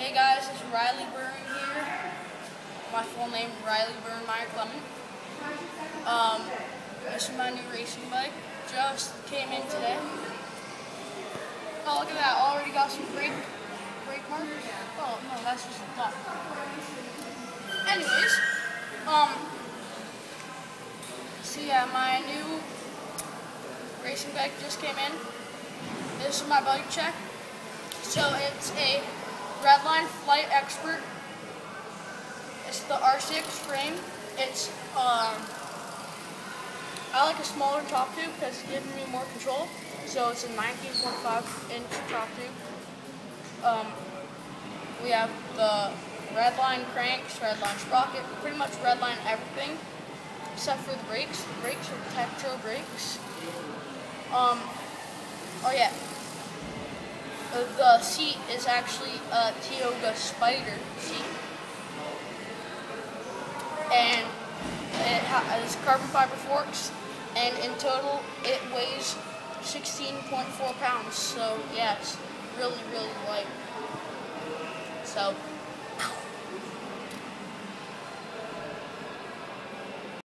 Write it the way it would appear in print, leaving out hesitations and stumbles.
Hey guys, it's Riley Byrne here. My full name is Riley Byrne Meyer Clement. This is my new racing bike. Just came in today. Oh, look at that! Already got some brake markers. Oh no, that's just the top. Anyways, so yeah, my new racing bike just came in. This is my bike check. So it's a Redline Flight Expert. It's the R6 frame. It's I like a smaller top tube because it gives me more control. So it's a 19.5-inch top tube. We have the Redline cranks, Redline sprocket, pretty much Redline everything except for the brakes. The brakes are Tektro brakes. Oh yeah. The seat is actually a Tioga Spider seat, and it has carbon fiber forks, and in total it weighs 16.4 pounds. So yeah, it's really light. So